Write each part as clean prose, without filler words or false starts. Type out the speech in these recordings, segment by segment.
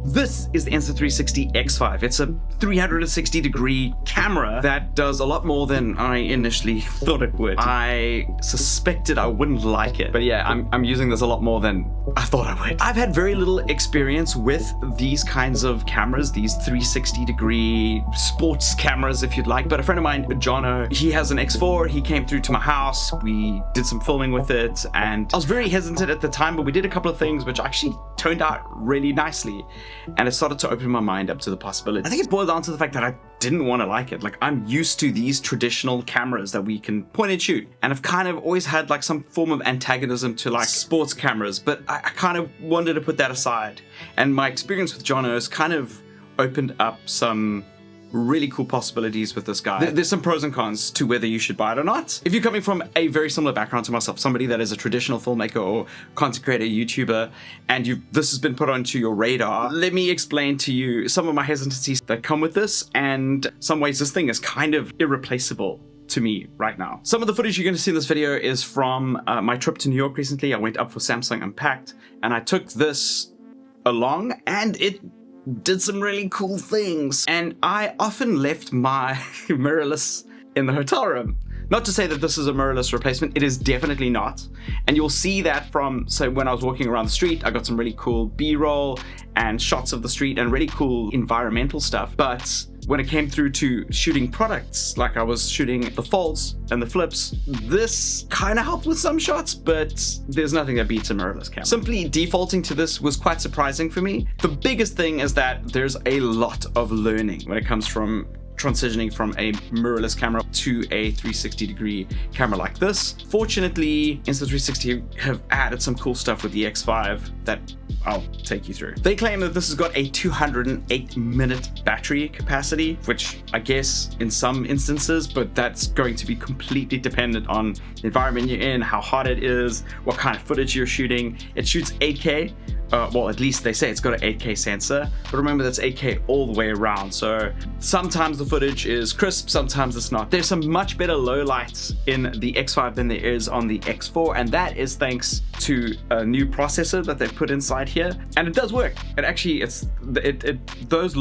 This is the Insta360 X5. It's a 360 degree camera that does a lot more than I initially thought it would. I suspected I wouldn't like it, but yeah, I'm using this a lot more than I thought I would. I've had very little experience with these kinds of cameras, these 360 degree sports cameras, if you'd like, but a friend of mine, Jono, he has an X4. He came through to my house. We did some filming with it, and I was very hesitant at the time, but we did a couple of things which actually turned out really nicely, and it started to open my mind up to the possibility. I think it boiled down to the fact that I didn't want to like it. Like, I'm used to these traditional cameras that we can point and shoot, and I've kind of always had like some form of antagonism to like sports cameras, but I kind of wanted to put that aside, and my experience with Jono has kind of opened up some really cool possibilities with this guy. There's some pros and cons to whether you should buy it or not. If you're coming from a very similar background to myself, somebody that is a traditional filmmaker or content creator, YouTuber, and this has been put onto your radar, let me explain to you some of my hesitancies that come with this, and some ways this thing is kind of irreplaceable to me right now. Some of the footage you're going to see in this video is from my trip to New York recently. I went up for Samsung Unpacked, and I took this along, and it did some really cool things. And I often left my mirrorless in the hotel room. Not to say that this is a mirrorless replacement, it is definitely not. And you'll see that from, so when I was walking around the street, I got some really cool B-roll and shots of the street and really cool environmental stuff. But when it came through to shooting products, like I was shooting the folds and the flips, this kind of helped with some shots, but there's nothing that beats a mirrorless camera. Simply defaulting to this was quite surprising for me. The biggest thing is that there's a lot of learning when it comes from transitioning from a mirrorless camera to a 360 degree camera like this. Fortunately, Insta360 have added some cool stuff with the X5 that I'll take you through. They claim that this has got a 208-minute battery capacity, which I guess in some instances, but that's going to be completely dependent on the environment you're in, how hot it is, what kind of footage you're shooting. It shoots 8K. Well, at least they say it's got an 8K sensor, but remember that's 8K all the way around. So sometimes the footage is crisp, sometimes it's not. There's some much better low lights in the X5 than there is on the X4, and that is thanks to a new processor that they've put inside here, and it does work. It actually, that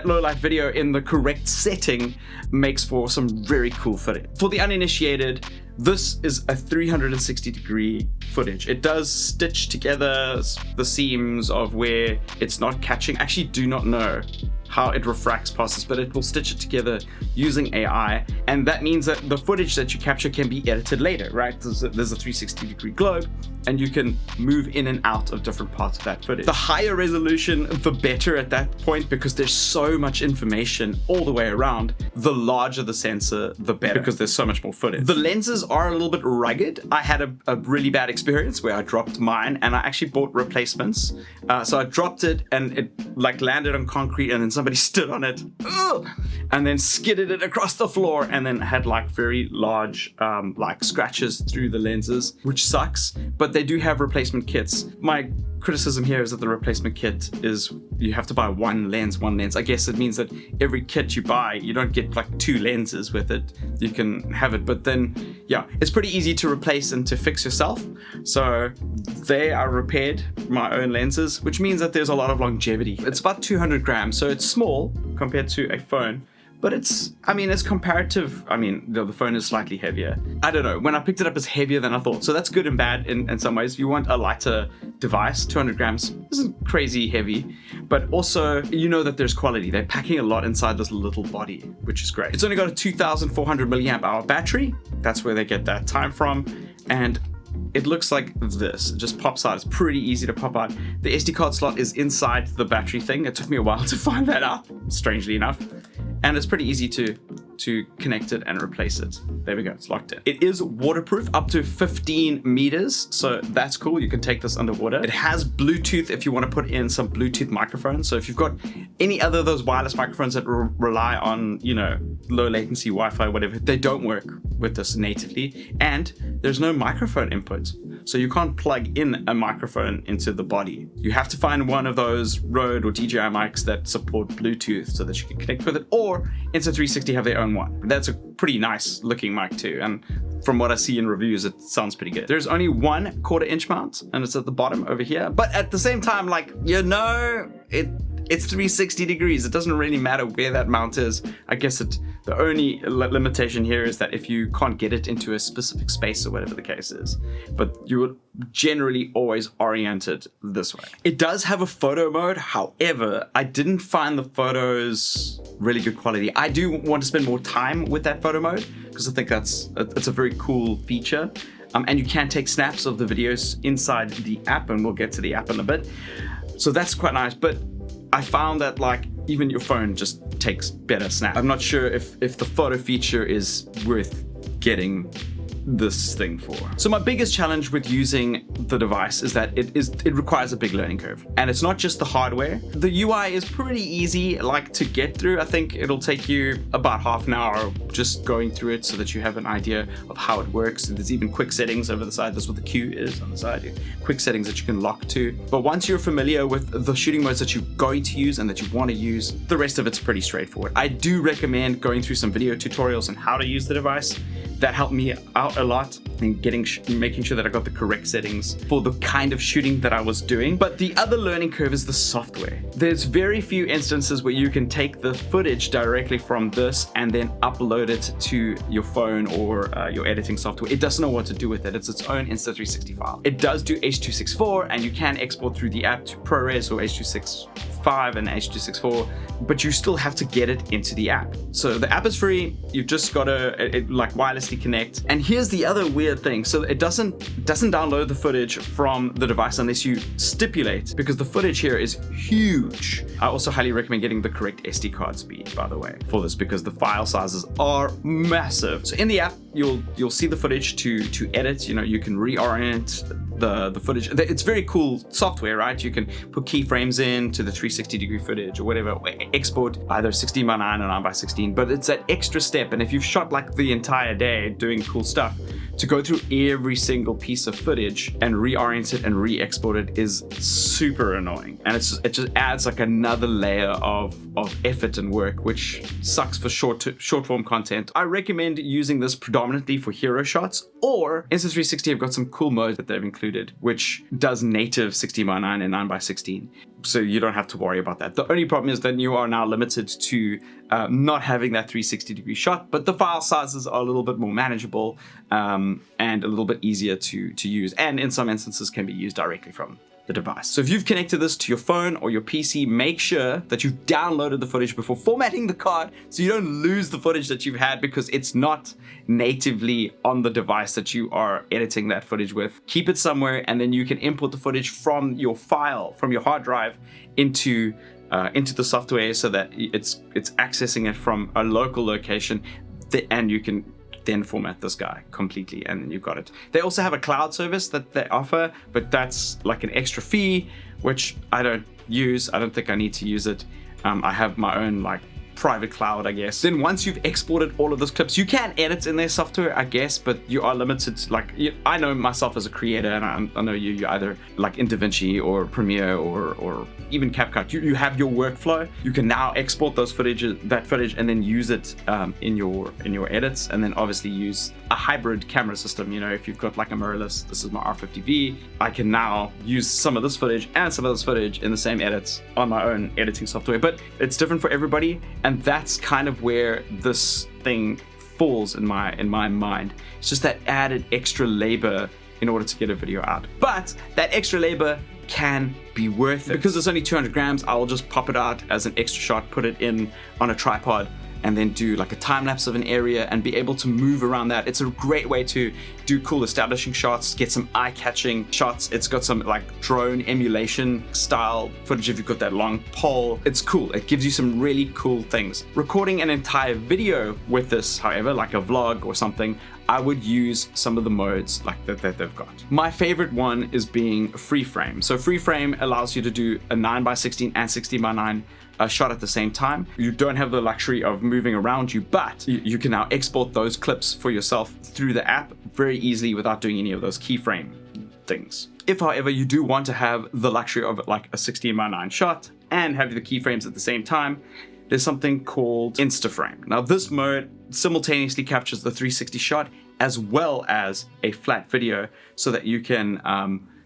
low light video in the correct setting makes for some very cool footage. For the uninitiated, this is a 360 degree footage. It does stitch together the seams of where it's not catching. I actually do not know how it refracts past this, but it will stitch it together using AI, and that means that the footage that you capture can be edited later, right? There's a 360 degree globe, and you can move in and out of different parts of that footage. The higher resolution, the better at that point, because there's so much information all the way around. The larger the sensor, the better, because there's so much more footage. The lenses are a little bit rugged. I had a really bad experience where I dropped mine, and I actually bought replacements. So I dropped it, and it like landed on concrete, and then somebody stood on it, and then skidded it across the floor, and then had like very large like scratches through the lenses, which sucks. But they do have replacement kits. My criticism here is that the replacement kit is you have to buy one lens. I guess it means that every kit you buy, you don't get like two lenses with it. You can have it, but then yeah, it's pretty easy to replace and to fix yourself. So I repaired my own lenses, which means that there's a lot of longevity. It's about 200 grams, so it's small compared to a phone. But it's comparative. I mean, the phone is slightly heavier. I don't know. When I picked it up, it's heavier than I thought. So that's good and bad in some ways. You want a lighter device. 200 grams isn't crazy heavy, but also you know that there's quality. They're packing a lot inside this little body, which is great. It's only got a 2,400 milliamp hour battery. That's where they get that time from. And it looks like this. It just pops out. It's pretty easy to pop out. The SD card slot is inside the battery thing. It took me a while to find that out, strangely enough. And it's pretty easy to connect it and replace it. There we go, it's locked in. It is waterproof up to 15 meters, so that's cool. You can take this underwater. It has Bluetooth if you want to put in some Bluetooth microphones. So if you've got any other of those wireless microphones that rely on, you know, low latency Wi-Fi, whatever, they don't work with this natively. And there's no microphone input. So you can't plug in a microphone into the body. You have to find one of those Rode or DJI mics that support Bluetooth so that you can connect with it, or Insta360 have their own one. That's a pretty nice looking mic too, and from what I see in reviews, it sounds pretty good. There's only 1/4 inch mount, and it's at the bottom over here. But at the same time, like, it's 360 degrees. It doesn't really matter where that mount is. I guess the only limitation here is that if you can't get it into a specific space or whatever the case is, but you would generally always orient it this way. It does have a photo mode. However, I didn't find the photos really good quality. I do want to spend more time with that photo mode because I think it's a very cool feature. And you can take snaps of the videos inside the app, and we'll get to the app in a bit. So that's quite nice, but I found that like even your phone just takes better snaps. I'm not sure if the photo feature is worth getting this thing for. So my biggest challenge with using the device is that it requires a big learning curve, and it's not just the hardware. The UI is pretty easy like to get through. I think it'll take you about half an hour just going through it so that you have an idea of how it works. And there's even quick settings over the side. That's what the Q is on the side. Quick settings that you can lock to. But once you're familiar with the shooting modes that you're going to use and that you want to use, the rest of it's pretty straightforward. I do recommend going through some video tutorials on how to use the device. That helped me out a lot in making sure that I got the correct settings for the kind of shooting that I was doing. But the other learning curve is the software. There's very few instances where you can take the footage directly from this and then upload it to your phone or your editing software. It doesn't know what to do with it. It's its own Insta360 file. It does do H.264, and you can export through the app to ProRes or H.265 and H.264, but you still have to get it into the app. So the app is free. You've just got to like wirelessly connect. And here's the other weird thing. So it doesn't download the footage from the device unless you stipulate, because the footage here is huge. I also highly recommend getting the correct SD card speed, by the way, for this, because the file sizes are massive. So in the app, you'll see the footage to edit. You know, you can reorient the footage. It's very cool software, right? You can put keyframes in to the 360 degree footage or whatever, export either 16:9 or 9:16, but it's that extra step. And if you've shot like the entire day doing cool stuff, to go through every single piece of footage and reorient it and re-export it is super annoying. And it just adds like another layer of effort and work, which sucks for short form content. I recommend using this predominantly for hero shots, or Insta360 have got some cool modes that they've included, which does native 16:9 and 9:16. So you don't have to worry about that. The only problem is that you are now limited to not having that 360 degree shot, but the file sizes are a little bit more manageable and a little bit easier to use, and in some instances can be used directly from the device. So if you've connected this to your phone or your PC, make sure that you've downloaded the footage before formatting the card so you don't lose the footage that you've had because it's not natively on the device that you are editing that footage with. Keep it somewhere, and then you can import the footage from your file, from your hard drive into the software so that it's accessing it from a local location, and you can then format this guy completely, and then you've got it. They also have a cloud service that they offer, but that's like an extra fee, which I don't use. I don't think I need to use it. I have my own like private cloud, I guess. Then once you've exported all of those clips, you can edit in their software, I guess, but you are limited. Like, I know myself as a creator, and I know you either like in DaVinci or Premiere or even CapCut. You have your workflow. You can now export that footage and then use it in your edits, and then obviously use a hybrid camera system. You know, if you've got like a mirrorless, this is my R50V, I can now use some of this footage and some of this footage in the same edits on my own editing software, but it's different for everybody. And that's kind of where this thing falls in my mind. It's just that added extra labor in order to get a video out. But that extra labor can be worth it. Because it's only 200 grams, I'll just pop it out as an extra shot, put it in on a tripod, and then do like a time lapse of an area and be able to move around that. It's a great way to do cool establishing shots, get some eye-catching shots. It's got some like drone emulation style footage if you've got that long pole. It's cool. It gives you some really cool things. Recording an entire video with this, however, like a vlog or something, I would use some of the modes like that they've got. My favorite one is being free frame. So free frame allows you to do a 9:16 and 16:9 shot at the same time. You don't have the luxury of moving around you, but you can now export those clips for yourself through the app very easily without doing any of those keyframe things. If, however, you do want to have the luxury of like a 16:9 shot and have the keyframes at the same time, there's something called Insta360. Now, this mode simultaneously captures the 360 shot as well as a flat video so that you can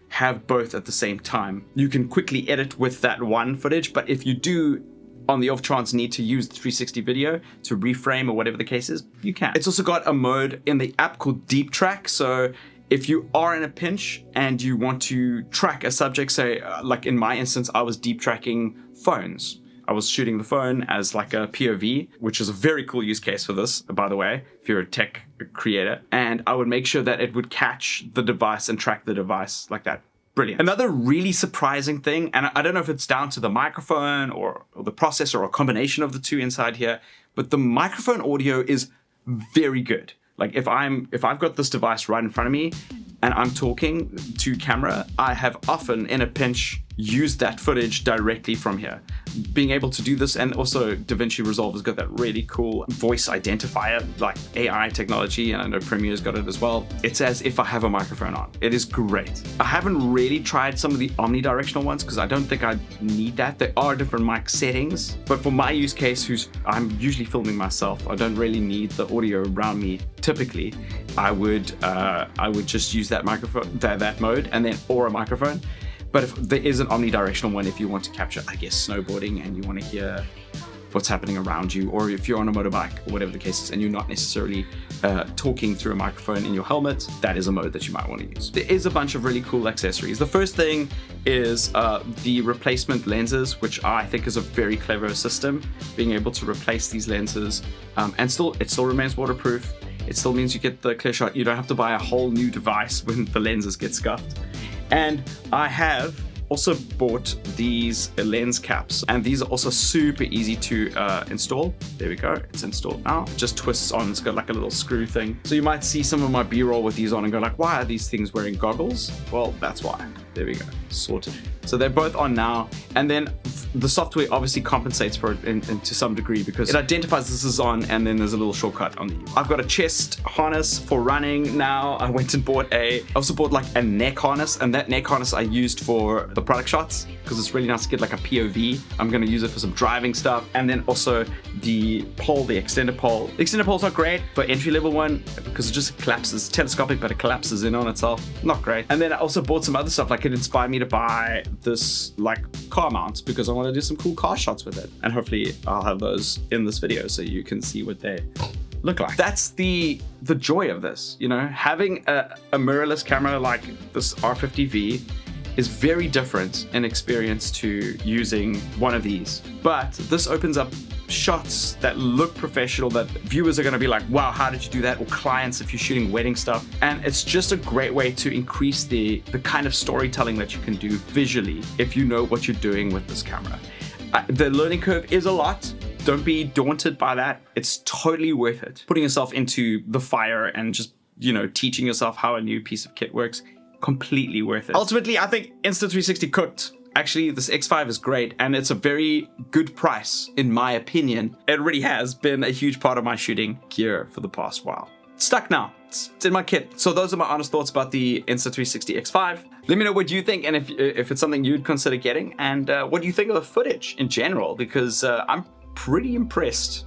have both at the same time. You can quickly edit with that one footage, but if you do, on the off chance, need to use the 360 video to reframe or whatever the case is, you can. It's also got a mode in the app called Deep Track. So if you are in a pinch and you want to track a subject, say like in my instance, I was deep tracking phones. I was shooting the phone as like a POV, which is a very cool use case for this, by the way, if you're a tech creator. And I would make sure that it would catch the device and track the device like that. Brilliant. Another really surprising thing, and I don't know if it's down to the microphone or the processor or a combination of the two inside here, but the microphone audio is very good. Like if I've got this device right in front of me and I'm talking to camera, I have often in a pinch used that footage directly from here. Being able to do this, and also DaVinci Resolve has got that really cool voice identifier, like AI technology, and I know Premiere's got it as well. It's as if I have a microphone on. It is great. I haven't really tried some of the omnidirectional ones because I don't think I need that. There are different mic settings, but for my use case, I'm usually filming myself, I don't really need the audio around me. Typically, I would just use that microphone, that mode, and then or a microphone. But if there is an omnidirectional one, if you want to capture, I guess, snowboarding and you want to hear what's happening around you, or if you're on a motorbike or whatever the case is, and you're not necessarily talking through a microphone in your helmet, that is a mode that you might want to use. There is a bunch of really cool accessories. The first thing is the replacement lenses, which I think is a very clever system, being able to replace these lenses, and it still remains waterproof. It still means you get the clear shot. You don't have to buy a whole new device when the lenses get scuffed. And I have also bought these lens caps, and these are also super easy to install. There we go, it's installed now. It just twists on, it's got like a little screw thing. So you might see some of my B-roll with these on and go like, why are these things wearing goggles? Well, that's why. There we go, sorted. So they're both on now, and then the software obviously compensates for it to some degree because it identifies this is on, and then there's a little shortcut on the UI. I've got a chest harness for running now. I went and I also bought like a neck harness, and that neck harness I used for the product shots because it's really nice to get like a POV. I'm going to use it for some driving stuff, and then also the pole, the extender pole. The extender pole's not great for entry-level one because it just collapses, telescopic, but it collapses in on itself. Not great. And then I also bought some other stuff, like it inspired me to buy this like car mount because I want to do some cool car shots with it, and hopefully I'll have those in this video so you can see what they look like. That's the joy of this, you know, having a mirrorless camera like this R50V is very different in experience to using one of these, but this opens up shots that look professional that viewers are going to be like, wow, how did you do that? Or clients if you're shooting wedding stuff. And it's just a great way to increase the kind of storytelling that you can do visually if you know what you're doing with this camera. The learning curve is a lot. Don't be daunted by that. It's totally worth it. Putting yourself into the fire and just, you know, teaching yourself how a new piece of kit works, completely worth it. Ultimately, I think Insta360 cooked. Actually, this X5 is great, and it's a very good price, in my opinion. It really has been a huge part of my shooting gear for the past while. It's stuck now. It's in my kit. So those are my honest thoughts about the Insta360 X5. Let me know what you think, and if it's something you'd consider getting, and what do you think of the footage in general, because I'm pretty impressed